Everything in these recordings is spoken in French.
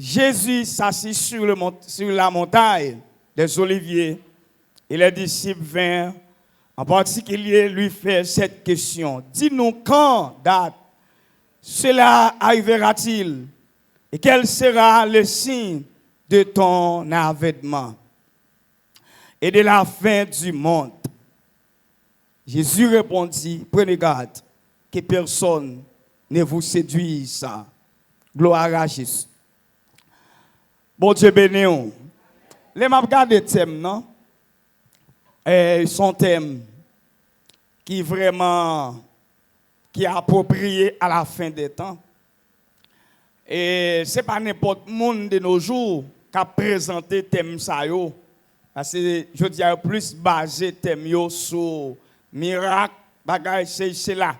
Jésus s'assit sur la montagne des Oliviers et les disciples vinrent en particulier lui faire cette question. Dis-nous quand date cela arrivera-t-il et quel sera le signe de ton avènement et de la fin du monde? Jésus répondit, prenez garde que personne ne vous séduise. Gloire à Jésus. Bon Dieu béni. Les m'a regardé le thème, non? Son thème qui vraiment qui est approprié à la fin des temps. Et ce n'est pas n'importe monde de nos jours qui a présenté le thème ça yo. Parce que je dirais plus basé thème yo sur miracle, bagage c'est là.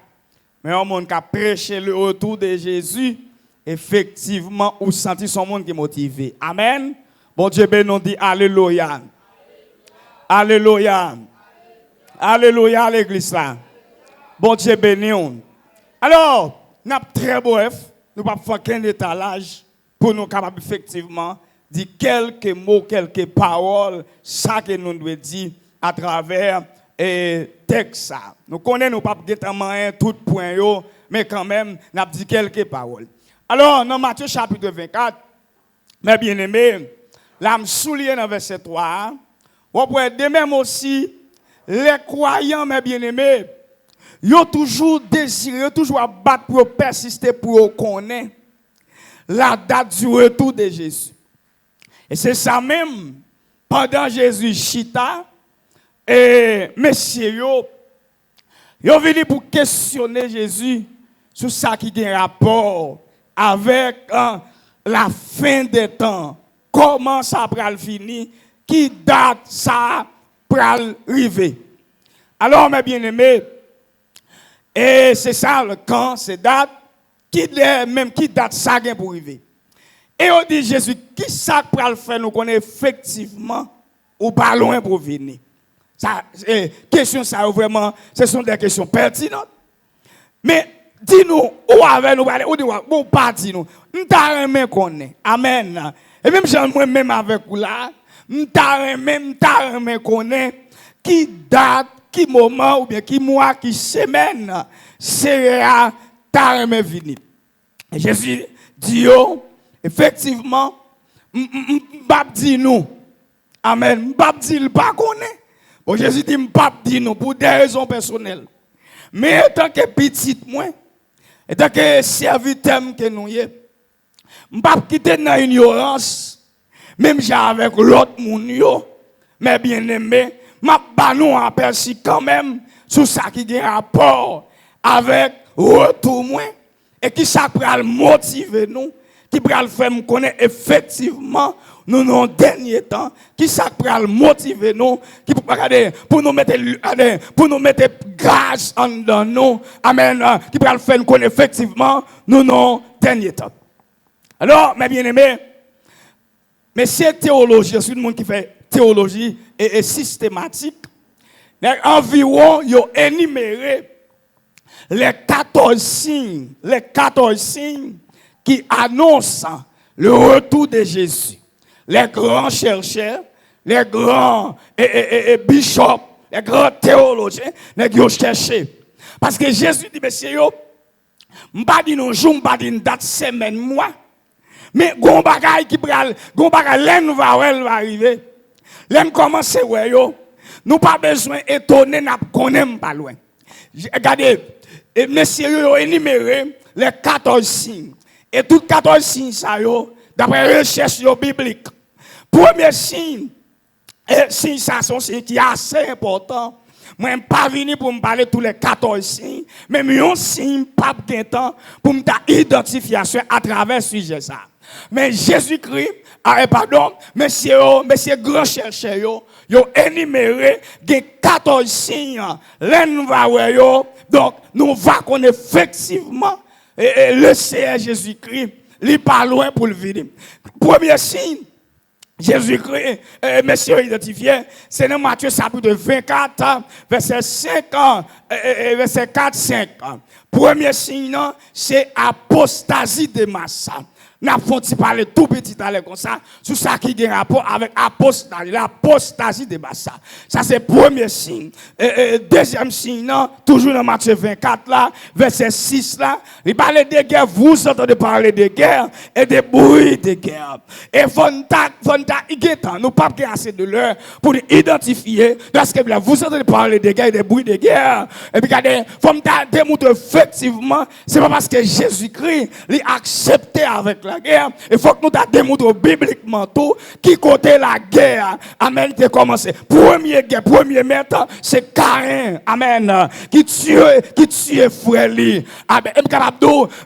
Mais un monde qui a prêché le retour de Jésus, effectivement, ou senti son monde qui est motivé. Amen. Bon Dieu béni, nous dit alléluia. Alléluia. Alléluia à l'église là. Bon Dieu béni. Alors, nous avons très bref, nous ne pouvons pas faire qu'un étalage pour nous capables effectivement dire quelques mots, quelques paroles, ça que nous devons dire à travers le texte. Nous connaissons, nous ne pouvons pas tout point, mais quand même, nous avons dit quelques paroles. Alors, dans Matthieu chapitre 24, mes bien-aimés, là, je souligne dans verset 3, vous pouvez de même aussi, les croyants, mes bien-aimés, ils ont toujours désiré, toujours à battre pour persister, pour connaître la date du retour de Jésus. Et c'est ça même, pendant Jésus chita, et messieurs, ils ont venu pour questionner Jésus sur ça qui a un rapport avec la fin des temps. Comment ça va finir? Qui date ça va arriver? Alors, mes bien-aimés, et c'est ça le quand, c'est date, qui date ça pour arriver. Et on dit Jésus, qui ça va le faire? Nous connaissons effectivement ou pas loin pour venir. Ça, question ça vraiment, ce sont des questions pertinentes. Mais dis-nous, où avec nous parler, où dit bon pas dis-nous. Nous t'arrêtons qu'on est. Amen. Et même j'aimerais même avec vous là, nous t'arrêtons qu'on est qui date, qui moment ou bien qui mois, qui semaine sera t'arrêtons venir. Et Jésus dit effectivement, m'bap dit nous. Amen. M'bap dit le pas connaît. Bon Jésus dit m'bap dit nous pour des raisons personnelles. Mais en tant que petit moi, en tant que serviteur que nous y m'bap quitter dans ignorance même j'ai avec l'autre moun yo. Mais bien aimé, m'a ba nous aperçu quand même sur ça qui a rapport avec retour moi et qui ça pral motiver nous, qui pral faire nous connaître effectivement nous dans dernier temps, qui ça pral motiver nous, qui pour nous mettre grâce en dans nous, amen, qui pral faire nous connaître effectivement nous dans dernier temps. Alors mes bien-aimés, mais c'est théologie, c'est le monde qui fait théologie et systématique. Environ ils ont énuméré les 14 signes qui annoncent le retour de Jésus. Les grands chercheurs, les grands bishops, les grands théologiens, les ont cherché. Parce que Jésus dit, monsieur, je ne pas dire un jour, je ne pas dire une date, semaine, mois. Mais gon bagay qui pral, gon bagay l'en va arriver. L'en commence ouais yo. Nous pas besoin étonner n'a connaît pas loin. Regardez, et messieurs yo énuméré les 14 signes. Et tous 14 signes ça yo d'après recherche yo biblique. Premier signe, et signe ça sont signes qui est assez important. Moi je pas venir pour me parler tous les 14 signes, mais un signe pas de temps pour me identification à travers ce sujet ça. Mais Jésus-Christ, messieurs grands chercheurs, yo énuméré des 14 signes. Donc, nous va qu'on effectivement, le Seigneur Jésus-Christ, il n'est pas loin pour le venir. Premier signe, Jésus-Christ, messieurs identifiés, c'est dans Matthieu chapitre 24, verset 5, verset 4, 5. Premier signe, c'est apostasie de masse. n'a pas parler tout petit à l'heure comme ça, sur ça qui a rapport avec apostasie, l'apostasie de Bassa. Ça c'est le premier signe. Deuxième signe, non, toujours dans Matthieu 24 là, verset 6 là, il parle de guerre, vous entendez parler de guerre et de bruit de guerre. Et nous pas assez de l'heure pour identifier lorsque vous entendez parler de guerre et de bruit de guerre. Et puis regardez, faut démontrer effectivement, c'est pas parce que Jésus-Christ l'a accepté avec la guerre. Il faut que nous démontrions bibliquement tout qui côté la guerre. Amen, qui a commencé. Premier guerre, premier maître, c'est Caïn. Amen. Qui tue frère lui. Amen.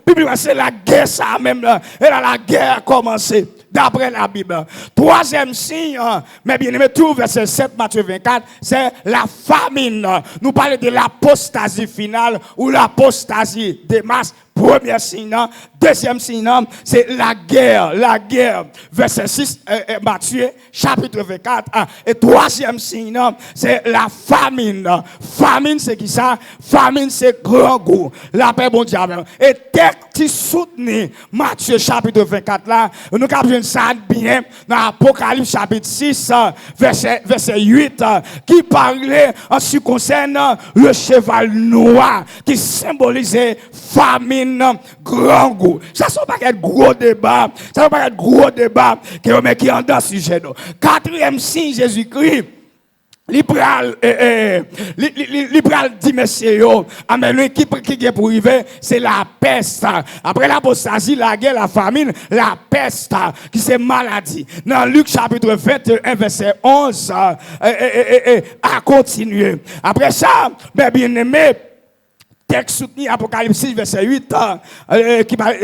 Bibliquement, c'est la guerre ça même. Et là, la guerre a commencé. D'après la Bible. Troisième signe, mais bien aimé, tout verset 7, Matthieu 24, c'est la famine. Nous parlons de l'apostasie finale ou l'apostasie des masses. Premier signe, deuxième signe, c'est la guerre. La guerre, verset 6, Matthieu, chapitre 24. Et troisième signe, c'est la famine. Famine, c'est qui ça? Famine, c'est grand goût. La paix, bon diable. Et texte qui soutenu Matthieu, chapitre 24, là, nous avons ça bien dans Apocalypse, chapitre 6, verset 8, qui parlait en ce qui concerne le cheval noir, qui symbolisait famine. Grand goût. Ça ne va pas être gros débat. Ça ne va pas être gros débat qui est en dans ce sujet. Quatrième signe, Jésus-Christ. Libéral dit monsieur amen qui est pour arriver c'est la peste après l'apostasie la guerre la famine la peste qui c'est maladie dans Luc chapitre 21 verset 11 à continuer après ça bien aimé texte soutenu Apocalypse 6, verset 8,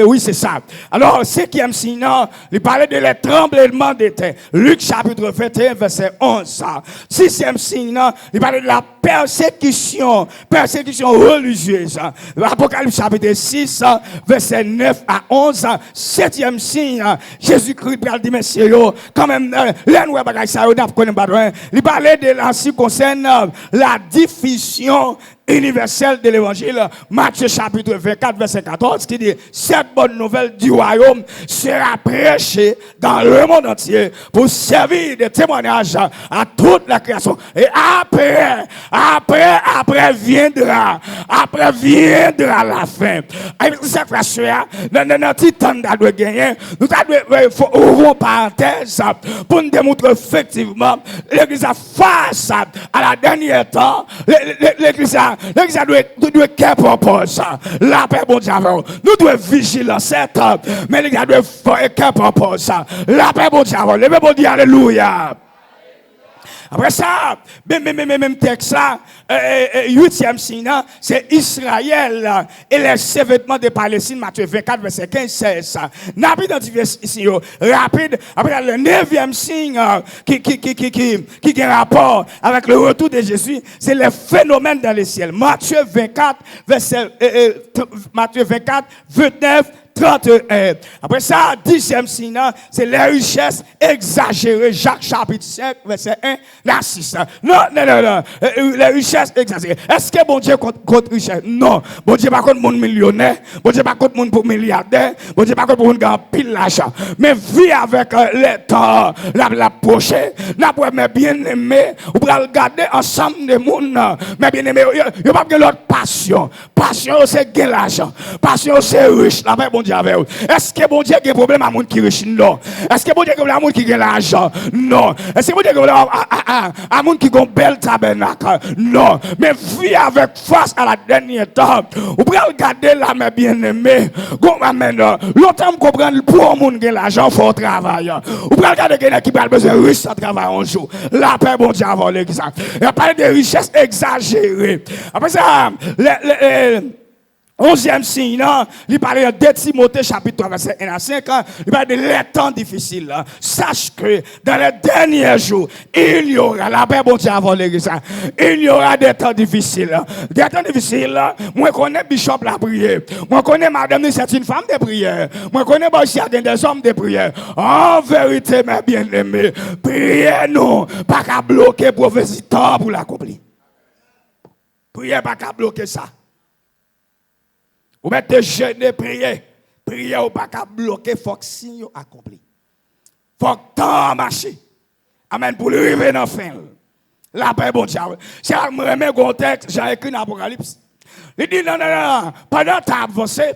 oui, c'est ça. Alors, cinquième signe, il parlait de les tremblements de terre. Luc chapitre 21, verset 11. Sixième signe, il parlait de la persécution religieuse. Apocalypse chapitre 6, verset 9 à 11. Septième signe, Jésus-Christ, il dit, messieurs, quand même, il parlait de la ce qui concerne la diffusion universel de l'évangile, Matthieu chapitre 24, verset 14, qui dit, cette bonne nouvelle du royaume sera prêchée dans le monde entier pour servir de témoignage à toute la création. Et après viendra la fin. Avec cette frère, dans notre temps de gagner, nous devons ouvrir parenthèse pour nous démontrer effectivement l'église face à la dernière temps, l'église doit qu'un propose. La paix, bon Dieu, nous devons vigiler cette, mais l'église doit faire qu'un propose. La paix, bon Dieu, levez bon Dieu, alléluia. Après ça, même texte là, huitième signe, c'est Israël et les vêtements de Palestine, Matthieu 24, verset 15-16. N'a pas identifié ici, rapide. Après le neuvième signe qui a rapport avec le retour de Jésus, c'est les phénomènes dans le ciel. Matthieu 24, 29, 31. Après ça, 10e signe, c'est les richesses exagérées. Jacques chapitre 5, verset 1, la 6. Non. Les richesses exagérées. Est-ce que bon Dieu compte richesse? Non. Bon Dieu pas contre monde millionnaire. Bon Dieu pas contre monde pour milliardaire. Bon Dieu pas contre monde qui a pile l'argent. Mais vie avec le temps, la prochaine, la première bien-aimé, ou pour regarder ensemble de monde, mais bien-aimé, il n'y a pas que l'autre passion. Passion, c'est gagner l'argent. Passion, c'est riche. La bon Dieu avec vous. Est-ce que bon Dieu a un problème à monde qui est riche? Non. Est-ce que bon Dieu a un problème à monde qui a l'argent? Non. Est-ce que bon Dieu a un problème à monde qui a un bel tabernacle? Non. Mais vie avec face à la dernière temps. Vous pouvez regarder là, mes bien-aimés. Longtemps, vous comprenez, pour un monde qui a l'argent, il faut travailler. Vous pouvez regarder quelqu'un qui a besoin de riche, ça travaille un jour. La paix, bon Dieu, avant l'église. Il a parlé de richesses exagérées. Après ça, 11e signe, il parle de 2 Timothée chapitre 3, verset 1 à 5, il parle de les temps difficiles. Sache que dans les derniers jours, il y aura, la paix, bon Dieu, avant l'église, il y aura des temps difficiles. Des temps difficiles, moi je connais Bishop la prière, moi je connais madame, c'est une femme de prière, moi je connais Bachia, des hommes de prière. En vérité, mes bien-aimés, priez nous, pas qu'à bloquer prophétie temps pour l'accomplir. Priez pas qu'à bloquer ça. Vous mettez jeûner, prier. Prière ou pas qu'à bloquer, faut que signe accompli. Faut que temps marche. Amen, pour le arriver dans la fin. La paix, bon Dieu. C'est un même contexte, j'ai écrit dans l'Apocalypse. Il dit non, pendant que tu as avancé,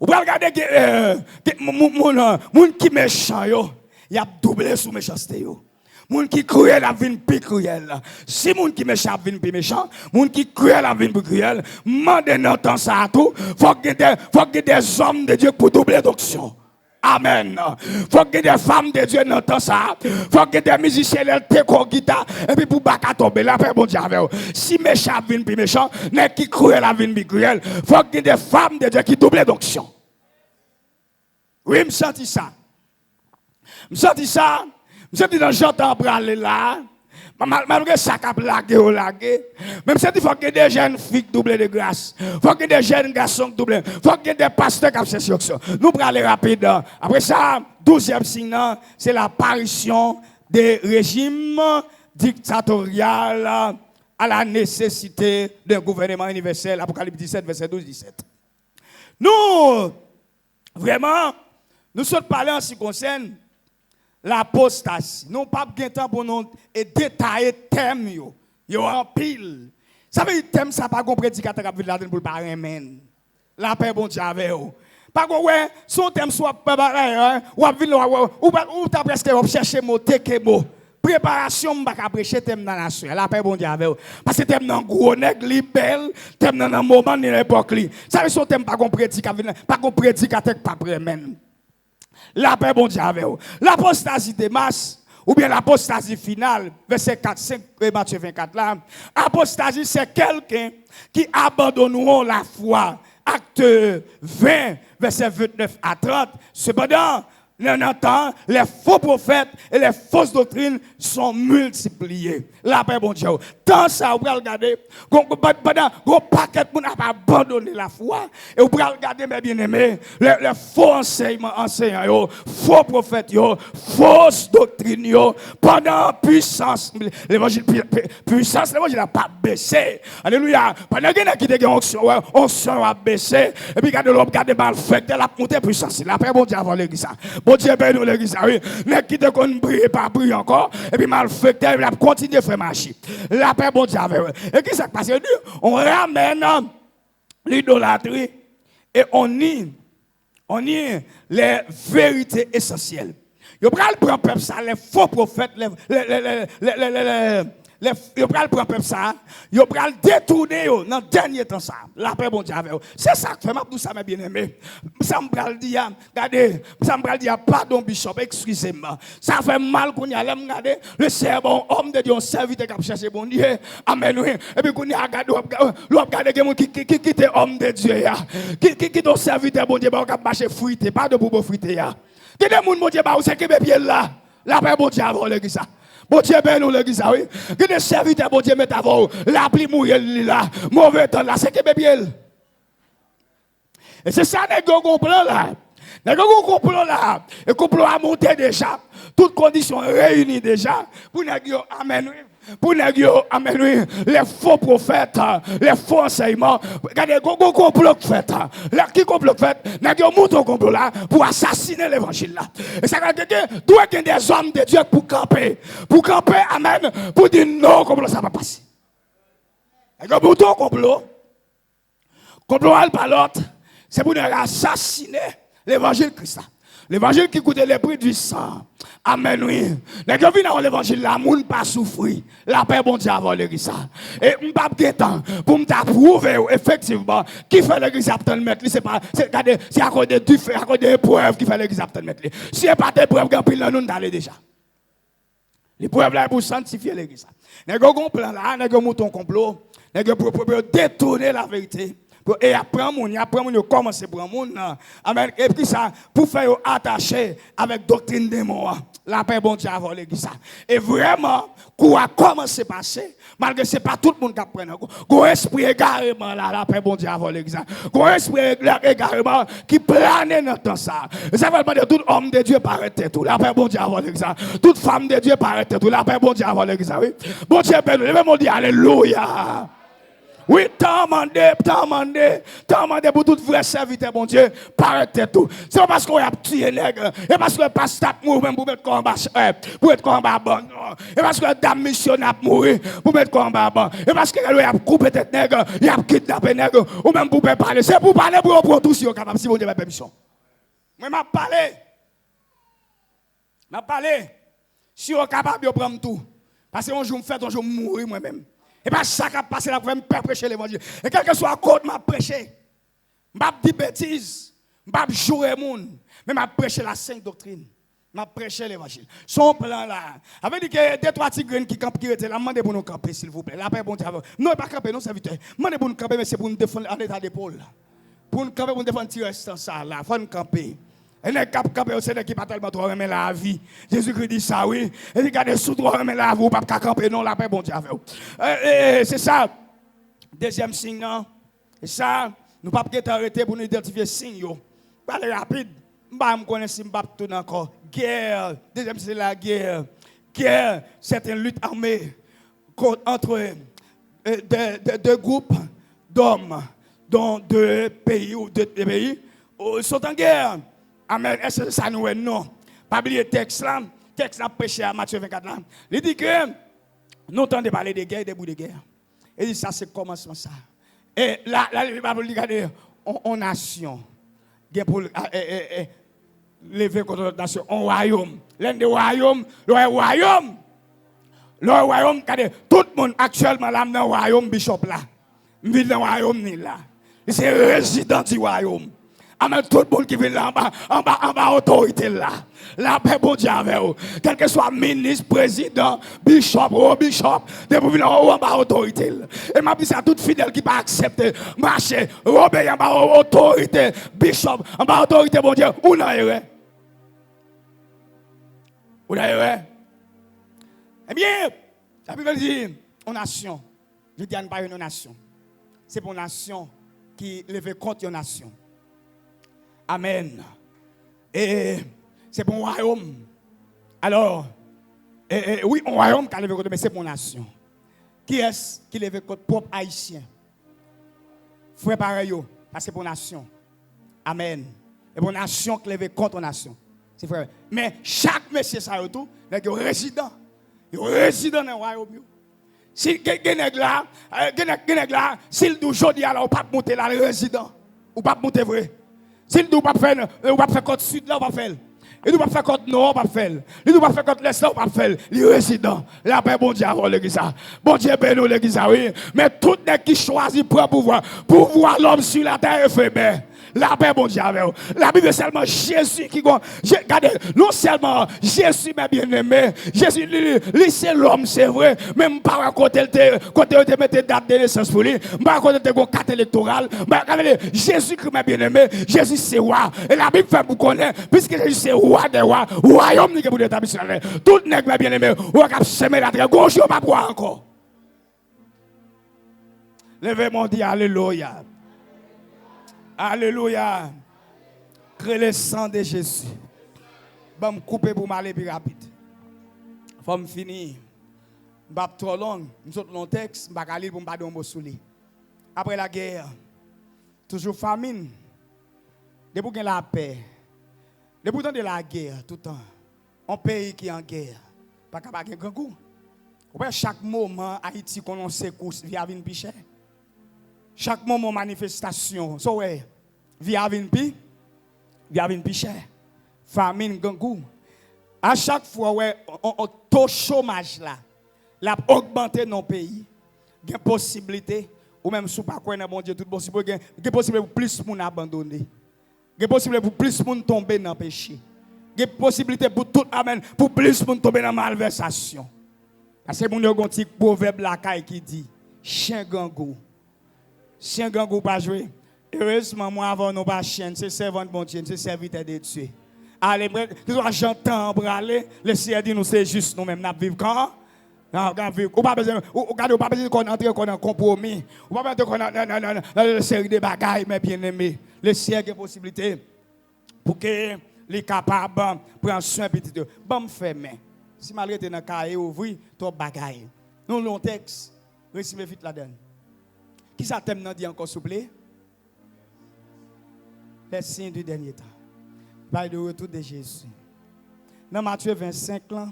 vous pouvez regarder moun qui méchant, il a doublé sous méchanceté. Moun qui cruel a vin plus cruel. Si moun qui méchant vin plus méchant, moun qui cruel a vin plus cruel, mandez dans temps ça tout, faut que des hommes de Dieu pour doubler d'onction. Amen. Faut que des femmes de Dieu dans temps ça, faut que des musiciens te ko guitare et puis pour baka tomber la paix bon Dieu avec. Si méchant vin plus méchant, n'est qui cruel a vin plus cruel, faut que des femmes de Dieu qui doublent d'onction. Oui, me senti ça. Me senti ça. Je dis dans j'entends parler là, malgré ça qu'a lagué, même si il faut que des jeunes filles doublent de grâce, il faut que des jeunes garçons doublent, il faut que des pasteurs qui fassent ça. Nous prenons aller rapide. Après ça, 12e signe, c'est l'apparition des régimes dictatoriaux à la nécessité d'un gouvernement universel. Apocalypse 17, verset 12-17. Nous, vraiment, nous sommes parlés en ce qui concerne l'apostasie. Nous n'avons pas de temps pour nous détailler le thème. Yo en pile. Ça veut dire que thème, ça pas de prédicateur qui vient pour le parler. La paix, bon Dieu, avec vous. Pas que ouais, son thème soit pas pareil, ou t'as presque cherché mot, mot. Préparation, je ne vais pas prêcher thème dans la nation. La paix, bon Dieu, avec vous. Parce que thème dans gros nègre, belle, thème dans un moment de l'époque. Ça veut dire son thème pas de prédicateur qui pas prêt. La paix, bon Dieu, avec vous. L'apostasie de masse, ou bien l'apostasie finale, verset 4, 5, Matthieu 24 là. Apostasie, c'est quelqu'un qui abandonne la foi. Acte 20, verset 29 à 30. Cependant, dans temps, les faux prophètes et les fausses doctrines sont multipliées. La paix, bon Dieu. Tant ça, vous pouvez regarder, pendant un paquet de gens n'a abandonné la foi. Et vous pouvez regarder, mes bien-aimés, les faux enseignants, faux prophètes, fausses doctrines, pendant puissance, l'évangile puissance, l'évangile n'a pas baissé. Alléluia. Pendant qu'il y a qui ont onction a baissé, et puis regardez mal fait, elle a monté puissance. La paix, bon Dieu, avant l'église. Bon Dieu, ben nous l'église, oui. Mais qui te connaît briller, pas briller encore, et puis mal fait, elle a continué à faire marcher. La paix, bon Dieu, avec eux. Et qu'est-ce qui se passe? On ramène l'idolâtrie et on nie les vérités essentielles. Il prend le peuple ça, les faux prophètes, il prend le peuple ça, il prend le détourner dans le dernier temps ça. La paix, bon Dieu, avec eux. C'est ça que fait ma ça, mes bien-aimés. Ça me prend le dire, regardez, ça me prend le dire, pardon, bishop, excusez-moi. Ça fait mal qu'on y a regardé le servant, homme de Dieu, un serviteur qui a cherché bon Dieu. Amen, oui. Et puis qu'on y a regardé, qui est homme de Dieu, qui est un serviteur, bon Dieu, qui a marché fruité, pas de boubou fruité. Qui est des gens, bon Dieu, c'est qui est là. La paix, bon Dieu, avant l'église. Bon Dieu, ben nous l'église, oui. Que des serviteurs, bon Dieu, met avant, la pluie mouille là, mauvais temps là, c'est qui est bien. Et c'est ça, les gars complot là. Les gars complot là. Et complot a monté déjà. Toutes conditions réunies déjà. Pour nous dire, amen. Pour nous dire, amen. Les faux prophètes, les faux enseignements. Regardez, les gars complot fait. Qui complot fait? Nous dire, monte au complot là pour assassiner l'évangile là. Et ça veut dire que doit y avoir des hommes de Dieu pour camper. Pour camper, amen. Pour dire non, complot ça va passer. Les gars, monte au complot. Complot à pas l'autre. C'est pour nous assassiner l'évangile Christ. L'évangile qui coûte les prix du sang. Amen, oui. Les gens viennent dans l'évangile, la moun pas souffrir. La paix, bon Dieu, avant l'église. Et m'pas de temps pour m'approuver, effectivement, qui fait l'église à te mettre. C'est à cause de faits, à cause des preuves qui fait l'église à te mettre. Si il n'y a pas de preuves, nous d'aller déjà. Les preuves là pour sanctifier l'église. Les gens ont plan là, les gens ont un complot, les gens pour détourner la vérité. Et après, on commence à prendre mon. Amen. Et puis ça, pour faire attacher avec doctrine des morts. La paix, bon Dieu, avant l'église. Et vraiment, quoi a commencé à passer, malgré que ce n'est pas tout le monde qui apprend. Qu'on esprit égarément là, la paix, bon Dieu, avant l'église. Qu'on esprit égarément qui plane dans temps ça. Ça veut dire tout homme de Dieu paraît tout. La paix, bon Dieu, avant l'église. Toute femme de Dieu paraît tout. La paix, bon Dieu, avant l'église. Bon Dieu, ben nous, le même dit alléluia. Oui, t'as demandé pour tout vrai serviteur, bon Dieu, paraître tout. C'est pas parce qu'on a tué nègre, et parce que le pasteur mourir même pour mettre combat, pour être combat bon. Et parce que la dame missionnaire mourir pour mettre combat bon. Et parce que lui a coupé tête nègre, il a kidnappé nègre, ou même pour parler. C'est pour parler pour tout si on est capable, si vous avez permission. Moi, je parlé. Si on est capable de prendre tout. Parce que un jour, je fais, un jour, je mourir moi-même. Et pas ça qui a passé là pour me prêcher l'évangile. Et quel que soit le code, je prêché. Je ne dis pas bêtises. Je ne jouer les gens. Mais je prêché la sainte doctrine. Je prêché l'évangile. Son plan là. Avec dit que deux, trois petits graines qui campent, qui étaient là, demandez pour nous camper, s'il vous plaît. La paix, bon Dieu. Non, pas camper, non, serviteur. Demandez pour nous camper, mais c'est pour nous défendre en état d'épaule. Pour nous camper, pour nous défendre petit restant ça là. Il faut nous camper. Et les camper, c'est des qui pas tellement trop aimer la vie. Jésus-Christ dit ça, oui. Et regardez, sous trop aimer la vie, ou pas camper, non, la paix, bon Dieu. C'est ça. Deuxième signe, non. Et ça, nous ne pouvons pas arrêter pour nous identifier les signes. Pas aller rapide. Je ne connais pas tout encore. Guerre. Deuxième, c'est la guerre. Guerre, c'est une lutte armée entre deux groupes d'hommes dans deux pays ou deux pays sont en guerre. Amen. Est-ce que ça nous est non? Pas oublier le texte là. Texte là prêché à Matthieu 24 là. Il dit que nous entendons parler de guerre, des bouts de guerre. Il dit ça c'est commencement ça. Et là il va regarder en nation. Pour lever contre notre nation, en royaume. L'un des royaumes, le royaume, regardez, tout le monde actuellement là dans le royaume bishop là. Vit dans le royaume là. C'est résident du royaume. Amen, tout le monde qui vient là en bas, autorité là. La paix, bon Dieu, avec vous. Quel que soit ministre, président, bishop, de vous venir en bas, autorité. Et ma ça toute fidèle qui pas accepter, marcher, obéir en bas, autorité, bishop, en bas, autorité, bon Dieu, où n'aille. Où n'aille. Eh bien, la Bible dit, une nation. Je dis pas une nation. C'est pour une nation qui lève contre une nation. Amen. Et c'est pour un royaume. Alors, oui, un royaume qui a levé contre, mais c'est pour une nation. Qui est-ce qui lève contre propre haïtien? Frère pareil, parce que c'est pour une nation. Amen. Et pour une nation qui lève contre une nation. C'est frère. Mais chaque monsieur, ça y est tout, il est résident. Il est résident dans le royaume. Si quelqu'un est là, s'il dit aujourd'hui, alors, on ne peut pas monter là, le résident. On ne peut pas monter vrai. S'il ne va pas faire côte sud, là, on va faire. Il ne va pas faire côte nord, on va faire. Il ne va pas faire côte l'est, là, on va faire. Les résidents. La paix, bon Dieu, avant l'église. Bon Dieu, bénis l'église, oui. Mais tout le monde qui choisit pour pouvoir l'homme sur la terre éphémère. La paix, bon Dieu, avec vous. La Bible, c'est seulement Jésus qui compte. Regardez, non seulement Jésus, mais bien aimé. Jésus, lui, c'est l'homme, c'est vrai. Même par côté, il mettait date de naissance pour lui. Par côté, il carte électorale. Jésus, qui m'a bien aimé. Jésus, c'est roi. Et la Bible fait pour connaître, puisque Jésus, c'est roi des rois. Royaume, qui est pour l'établissement. Tout le monde, bien aimé. On va semer la terre. Gauche, on va pas boire encore. Levez-moi, dit Alléluia. Alléluia. Crée le sang de Jésus. Je vais me couper pour m'aller plus rapide. Il faut me finir. Je ne vais pas trop long. Je vais long texte. Je vais pas aller pour me battre un mot sous lui. Après la guerre, toujours famine. Depuis qu'il y a la paix. Depuis de la guerre, tout le temps. Un pays qui est en guerre. Pas capable de grand coup. Chaque moment, Haïti, qu'on sait course, via une pichette. Chaque moment manifestation, so ouais, via une cher. Famine gangou. À chaque fois ouais, on taux chômage là, l'a augmenté dans le pays. Il y a possibilité ou même sous pas quoi bon Dieu tout possible, il y a possibilité pour plus moun abandonner. Il y a possibilité pour plus moun tomber dans le péché. Il y a possibilité pour tout amen, pour plus moun tomber dans la malversation. Parce que mon yon petit proverbe la qui dit chien gangou. Chien gangou pas jouer. Heureusement, moi avant nous pas chien, c'est servant de bon Dieu, c'est serviteur de Dieu. Allez, j'entends braler, le Seigneur dit nous c'est juste nous-mêmes n'a vivre quand ou pas besoin qu'on entre en compromis. Ou pas besoin qu'on dans une série de bagailles mais bien aimé. Le Seigneur a possibilité pour que les capables prendre soin petit de. Bon fermer. Si malgré dans le cahier ouvri, trop bagaille. Nous long texte, recevez vite la donne. Qui ça t'aime dit encore, s'il vous plaît? Les signes du dernier temps. Par le retour de Jésus. Dans Matthieu 25, là,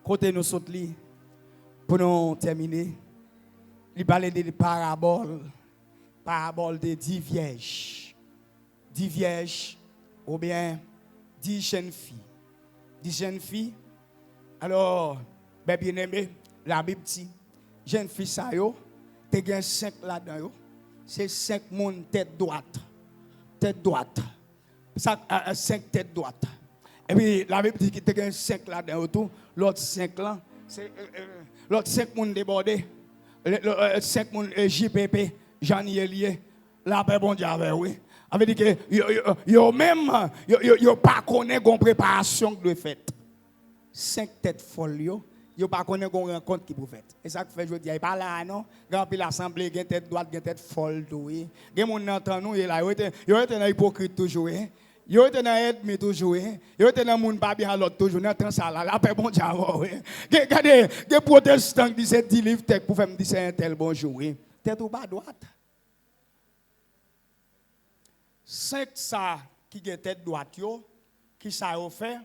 côté nous sautons, pour nous terminer, il parle de paraboles de 10 vierges. 10 vierges, ou bien 10 jeunes filles. 10 jeunes filles. Alors, bien aimé, la Bible dit, jeunes filles, ça yo, te gen 5 là-dedans, c'est 5 moun tête droite. Tête droite. 5 têtes droites. Et puis, la Bible dit qu'il y a 5 là-dedans autour. L'autre 5 là, c'est l'autre 5 moun débordés. 5 moun JPP, Jean-Yélier. La paix, bon Dieu, oui. Ça veut dire que yo même, yo pas connaît une préparation de fête. 5 têtes folles, yo pas connaît une rencontre qui pour faire. Et ça que fait je dis, il pas là non, grand pile l'assemblée, gen tête droite, gen tête folle tout. Gen moun entend nous là, yo était dans hypocrite toujours. Yo était dans ennemi toujours. Yo était dans moun pas bien l'autre toujours, dans temps ça là, la paix bon Dieu. Regardez, des protestants qui disent 10 livres tête pour faire me dire c'est un tel bonjour. Tête ou pas droite. 5 ça qui gen tête droite yo, qui ça yo fait,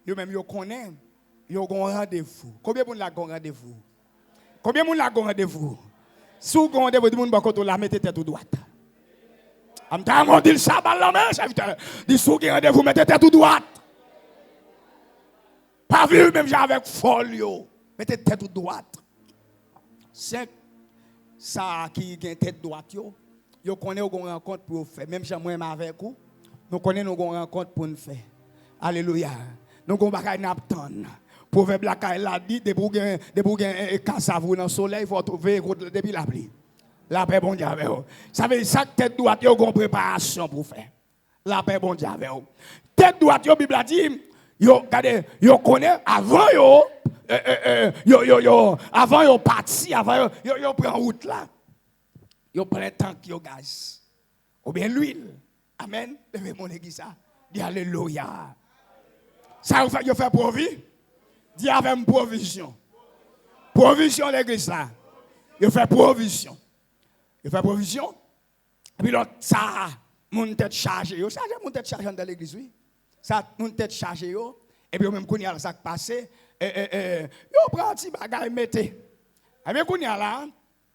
yo même yo connaît. Yo gon rendez-vous. Combien de monde la gon rendez-vous? Combien de monde la gon rendez-vous? Si vous gon rendez-vous, tout le monde va côté la mettez tête tout droite. Am ta mon dit ça balle la main, serviteur. Dit sou gon rendez-vous mettez tête tout droite. Pas vu même avec folio. Mettez tête tout droite. 5 ça qui gen tête droite yo connaît gon rencontre pour faire même moi avec vous. Nous connaît nous gon rencontre pour nous faire. Alléluia. Nous gon bagay n'attendre. Proverbe la caille l'a dit, de bougain cassavou dans le soleil, il faut trouver depuis la pluie. La paix bon Dieu avec vous. Ça veut dire chaque tête droite, il y a une préparation pour faire. La paix bon Dieu avec vous. Tête droite, la Bible a dit, yo connaît avant avant yo parti, avant yo prend route là. Yo prend tank yo gaz. Ou bien l'huile. Amen. Levez mon église ça. Dis alléluia. Ça yo fait profit. Dis avec provision. Provision l'église là. Il fait provision. Il fait provision. Et puis l'autre, ça, mon tête chargée. Ça, mon tête chargée dans l'église, oui. Ça, mon tête chargée. Et puis même quand il y a ça qui passe, yo prend un petit bagage mettez. Et bien quand il y a là,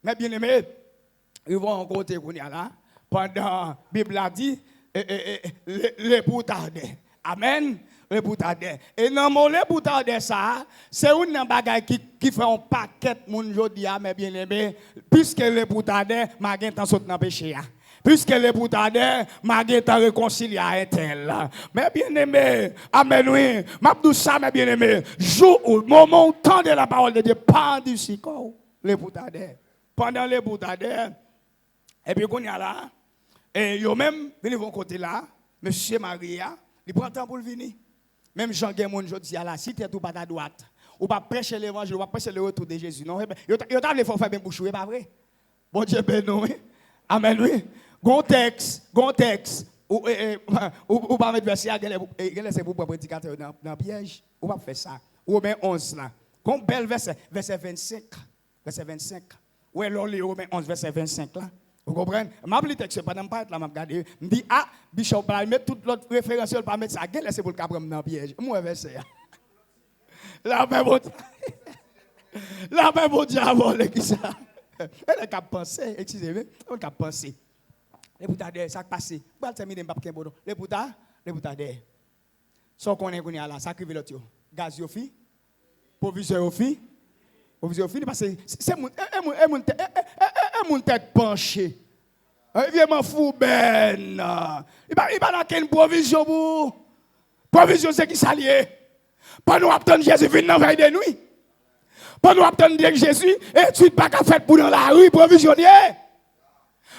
mes bien-aimés, ils vont en côté quand il y a là, pendant la Bible a dit, les boutardés. Amen. Les boutardés. Et dans mon les boutardés ça, c'est une bagaille qui fait un paquet moun jodi a mes bien-aimés, puisque les boutardés m'a gen tant saute dans péché a. Puisque les boutardés m'a gen tant réconcilier un tel. Mes bien-aimés, amen oui, m'a dit ça mes bien-aimés, jour au moment temps de la parole de Dieu pendant sicor les boutardés. Pendant les boutardés et puis qu'on y a là et yo même venez vont côté là, monsieur Maria, il prend temps pour venir. Même Jean Guémon jodi là, si tu es tout pas à droite, ou pas prêcher l'évangile, ou pas prêcher le retour de Jésus. Non, yo t'a le faut faire bien bouche, pas vrai? Bon Dieu béni. Amen oui. Gon texte, ou pas mettre verset c'est pour prédicateur dans piège, ou pas faire ça. Ou bien 11 là. Gon bel verset 25. Verset 25. Ou alors les Romains 11 verset 25 là. Vous comprenez? Je vais texte pendant pas là, je regarde. Je dis ah, Bishop va mettre toute l'autre référence pas mettre ça, laisser pour le capre dans piège. Moi verset. La paix bon. La paix bon Dieu avant qui ça. Elle a pensé, excusez-moi, elle a pensé. Les boutades ça passé. Pas terminer pas qu'un bon. Les boutades. Sans qu'on ait là, ça crive l'autre. Gaz yo fi. Proviseur yo fi. Proviseur fi parce que c'est mon tête penchée. Il vient m'en fou ben. Il va dans quelle provision pour. Provision c'est qui s'allie. Pas nous attendre Jésus venir dans veille de nuit. Pas nous attendre Jésus étude pas qu'à faire pour dans la rue provisionner.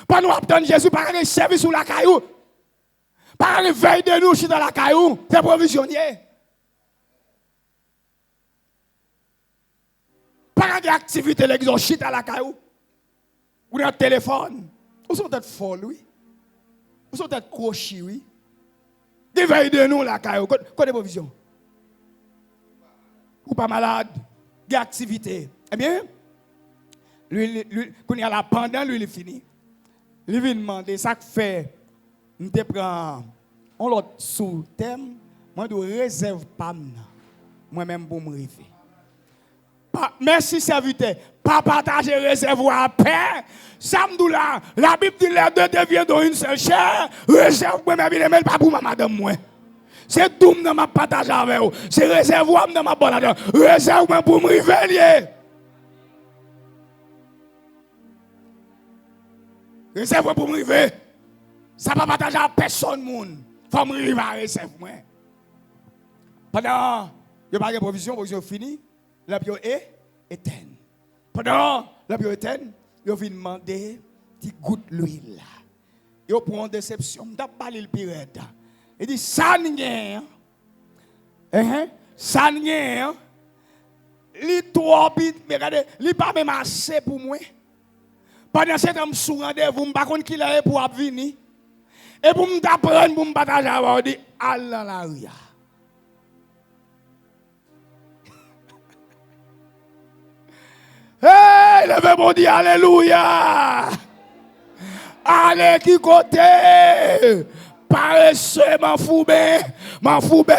Pas nous attendre Jésus pas qu'à servir sous la caillou. Pas qu'à veille de nous dans la caillou, c'est provisionner. Pas qu'à activité l'exorcite à la caillou. Ou dans le téléphone. Vous sont peut-être folle, oui. Vous sont peut-être crochis, oui. Des veilles de nous la caillou. Quoi de provision? Ou pas malade, des activités. Eh bien, Quand il y a la pendant, lui, il est fini. Il vient demander, ça fait, je te prends un autre sous-thème, moi, je réserve pas moi-même pour me river. Merci, serviteur. Pas partager réservoir à paix. Samedi là, la Bible dit les deux deviennent dans une seule chair. Réserve moi-même, il n'est pas pour ma madame, moi. C'est tout que je partage avec vous. C'est réservoir dans ma bonne adresse. Réserve moi pour me river. Réserve pour me river. Ça ne va pas partager à personne. Il faut me river à réserve moi. Pendant, il n'y a pas de provision finie. La bio est éteinte. Pendant la bio éteinte, il vient demander petit goutte l'huile. Il prend une déception. Il a parlé le pirate. Il dit ça n'est rien. Ça n'est rien. Il trop vite, mais regardez, il pas même assez pour moi. Pendant ce temps, je suis rendez-vous, je ne sais pas qui est pour venir. Et pour me apprendre, pour me partager, je dis Alléluia. Hey, levez mon Dieu, Alléluia. Allez, qui côté? Paresseux, m'en fous ben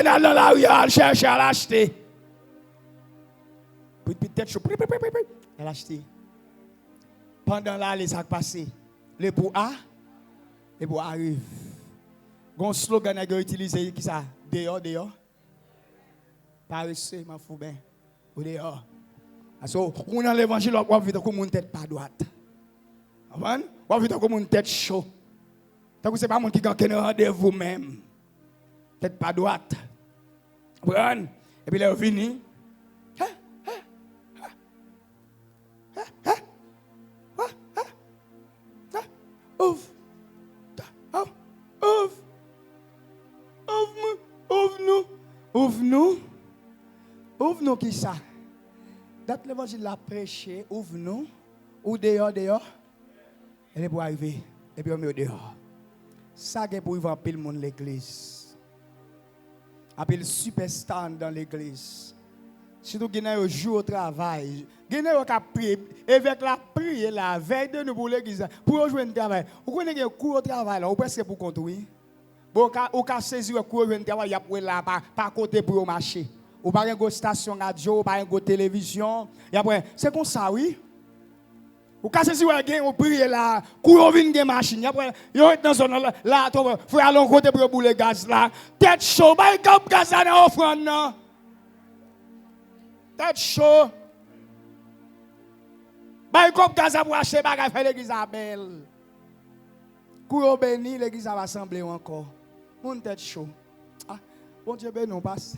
dans la rue, à chercher à l'acheter. Peut-être chaud, elle a acheté. Pendant là, les sacs passés, les bouts arrivent. Gon slogan a utilisé qui ça? Dehors. Paresseux, m'en fous ben. Ou dehors. So, on a l'évangile, on va vite comme une tête pas droite. On va vite comme une tête chaud. Donc, ce n'est pas mon qui gagne un rendez-vous même. Tête pas droite. Et puis, il est venu. Ouvre-nous qui ça? Date l'évangile l'a prêché, ouvre-nous, ou dehors, elle est pour arriver, et puis on met dehors. Ça est pour y voir pile monde l'église. Appelle superstar dans l'église. Surtout qu'il y a un jour au travail. Il y a un prier, avec la prière, la veille de nous pour l'église, pour jouer un travail. Vous connaissez un cours au travail, là, ou presque pour conduire. Vous avez saisi un cours au travail, il y a pour là, par côté pour marcher. Ou pas une station radio, ou pas une télévision. Et après, c'est comme ça, oui. Ou quand c'est si vous priez là, vous avez une machine. Et après, vous êtes dans zone là, il faut aller à côté pour le gaz là. Tête chaud, bah, comme gaz là dans l'offrande, non? Tête chaud. Bah, comme gaz pour acheter, bah, faire l'église à belle. Quand vous béni, l'église va assembler encore. Mon tête chaud. Ah, bon Dieu, ben non, passe.